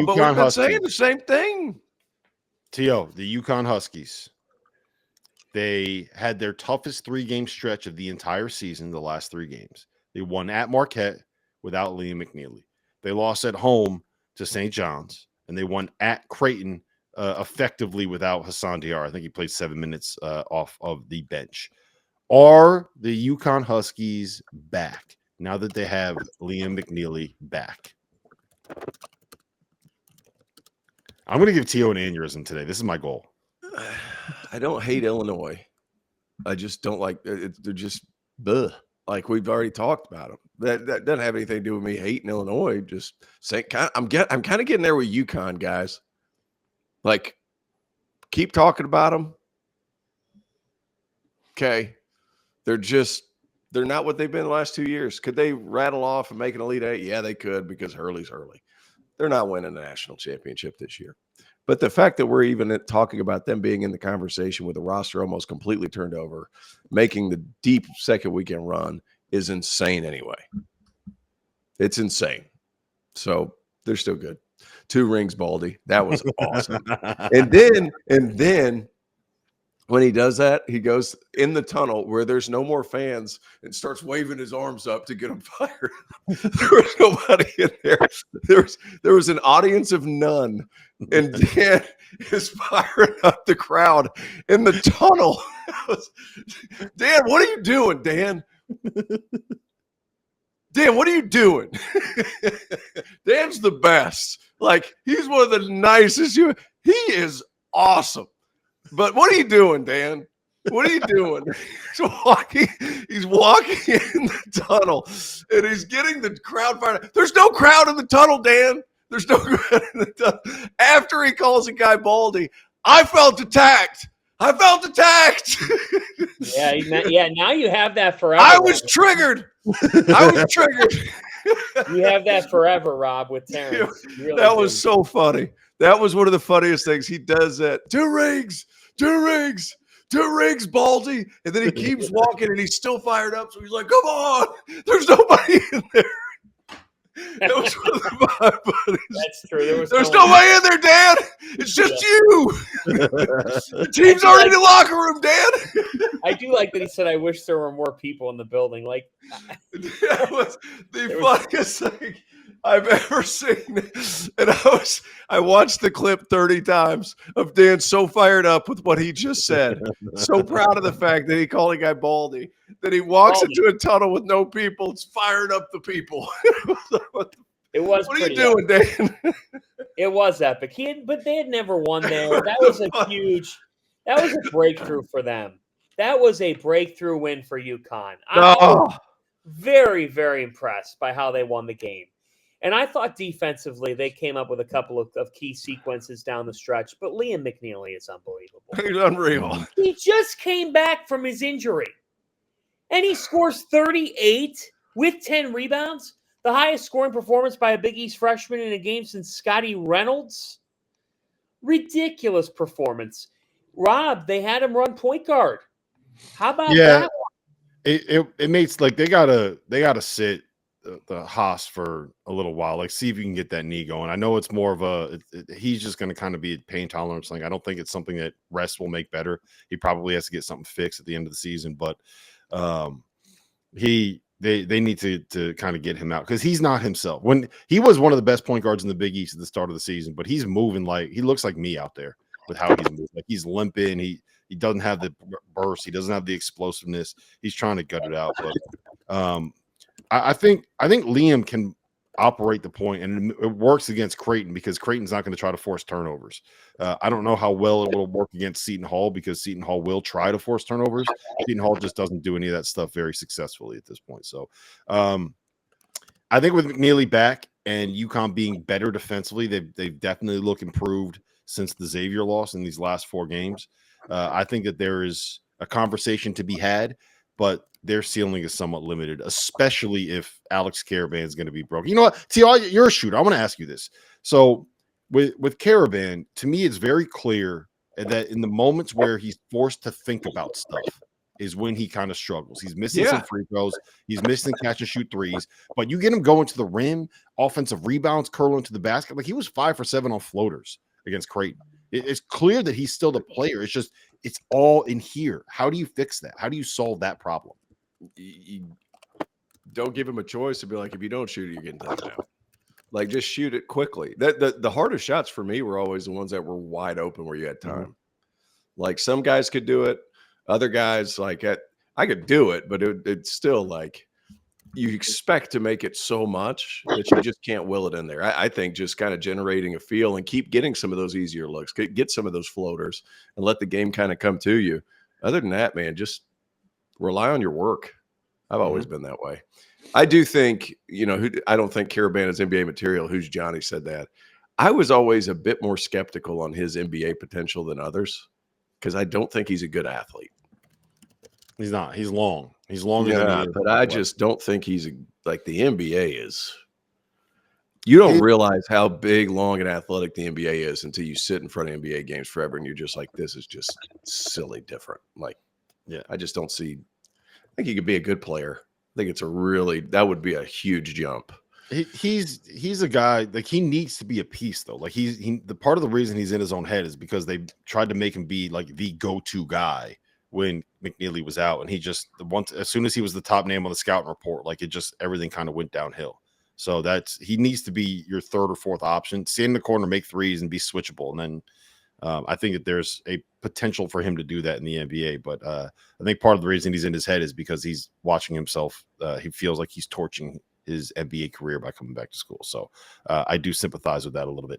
know, but we've been saying the Huskies. same thing. T.O., the UConn Huskies. They had their toughest 3-game stretch of the entire season, the last 3 games. They won at Marquette without Liam McNeely. They lost at home to St. John's, and they won at Creighton effectively without Hassan Diarra. I think he played 7 minutes off of the bench. Are the UConn Huskies back now that they have Liam McNeely back? I'm going to give T.O. an aneurysm today. This is my goal. I don't hate Illinois. I just don't like it. They're just like we've already talked about them. That doesn't have anything to do with me hating Illinois. Just saying, I'm kind of getting there with UConn, guys. Like, keep talking about them. Okay, they're not what they've been the last 2 years. Could they rattle off and make an Elite Eight? Yeah, they could, because Hurley's Hurley. They're not winning the national championship this year. But the fact that we're even talking about them being in the conversation with the roster almost completely turned over, making the deep second weekend run is insane anyway. It's insane. So they're still good. 2 rings, Baldy. That was awesome. and then when he does that, he goes in the tunnel where there's no more fans and starts waving his arms up to get them fired. There was nobody in there. There was an audience of none. And Dan is firing up the crowd in the tunnel. Dan, what are you doing, Dan? Dan, what are you doing? Dan's the best. Like, he's one of the nicest. He is awesome. But what are you doing, Dan? What are you doing? He's walking in the tunnel, and he's getting the crowd fired. There's no crowd in the tunnel, Dan. There's no crowd in the tunnel. After he calls a guy Baldy, I felt attacked. I felt attacked. Yeah. Now you have that forever. I was triggered. You have that forever, Rob, with Terrence. Really that was so funny. That was one of the funniest things. He does that. 2 rings, Baldy. And then he keeps walking, and he's still fired up. So he's like, come on. There's nobody in there. That was one of my buddies. That's true. There's nobody in there, Dan. It's just you. The team's already in the locker room, Dan. I do like that he said, I wish there were more people in the building. Like, that was the funniest thing I've ever seen. And I watched the clip 30 times of Dan so fired up with what he just said. So proud of the fact that he called a guy Baldy, that he walks into a tunnel with no people. It's firing up the people. It was. What are you doing, Dan? It was epic. But they had never won there. That was a breakthrough for them. That was a breakthrough win for UConn. I was very, very impressed by how they won the game. And I thought defensively they came up with a couple of key sequences down the stretch. But Liam McNeely is unbelievable. He's unreal. He just came back from his injury. And he scores 38 with 10 rebounds. The highest scoring performance by a Big East freshman in a game since Scotty Reynolds. Ridiculous performance. Rob, they had him run point guard. How about that one? It makes like they gotta sit the Haas for a little while, like see if you can get that knee going. I know it's more of he's just going to kind of be pain tolerance thing. I don't think it's something that rest will make better. He probably has to get something fixed at the end of the season, but they need to kind of get him out because he's not himself. When he was one of the best point guards in the Big East at the start of the season, but he's moving like he looks like me out there with how he's moving. Like he's limping. He doesn't have the burst. He doesn't have the explosiveness. He's trying to gut it out, but I think Liam can operate the point, and it works against Creighton because Creighton's not going to try to force turnovers. I don't know how well it will work against Seton Hall because Seton Hall will try to force turnovers. Seton Hall just doesn't do any of that stuff very successfully at this point. So I think with McNeely back and UConn being better defensively, they've definitely looked improved since the Xavier loss in these last 4 games. I think that there is a conversation to be had, but their ceiling is somewhat limited, especially if Alex Caraban is going to be broken. You know what? You're a shooter. I want to ask you this. So with Caraban, to me, it's very clear that in the moments where he's forced to think about stuff, is when he kind of struggles. He's missing some Yeah. free throws. He's missing catch and shoot threes. But you get him going to the rim, offensive rebounds, curling to the basket. Like he was 5 for 7 on floaters against Creighton. It's clear that he's still the player. It's just it's all in here. How do you fix that? How do you solve that problem? You don't give him a choice to be like, if you don't shoot it, you're getting taken out. Like, just shoot it quickly. The hardest shots for me were always the ones that were wide open where you had time. Mm-hmm. Like, some guys could do it. Other guys, like, I could do it, but it's still like you expect to make it so much that you just can't will it in there. I think just kind of generating a feel and keep getting some of those easier looks, get some of those floaters and let the game kind of come to you. Other than that, man, just rely on your work. I've always been that way. I do think, I don't think Caraban is NBA material. Who's Johnny said that. I was always a bit more skeptical on his NBA potential than others because I don't think he's a good athlete. He's not. He's long. He's longer than he is. But I just don't think he's like the NBA is. You don't realize how big, long, and athletic the NBA is until you sit in front of NBA games forever and you're just like, this is just silly different. Like, yeah, I just don't see. I think he could be a good player. I think that would be a huge jump. He's a guy, like, he needs to be a piece though. Like the part of the reason he's in his own head is because they tried to make him be like the go-to guy when McNeely was out, and he just as soon as he was the top name on the scouting report, like everything kind of went downhill. So he needs to be your third or fourth option, sit in the corner, make threes, and be switchable. And then I think that there's a potential for him to do that in the NBA. But I think part of the reason he's in his head is because he's watching himself. He feels like he's torching his NBA career by coming back to school. So I do sympathize with that a little bit.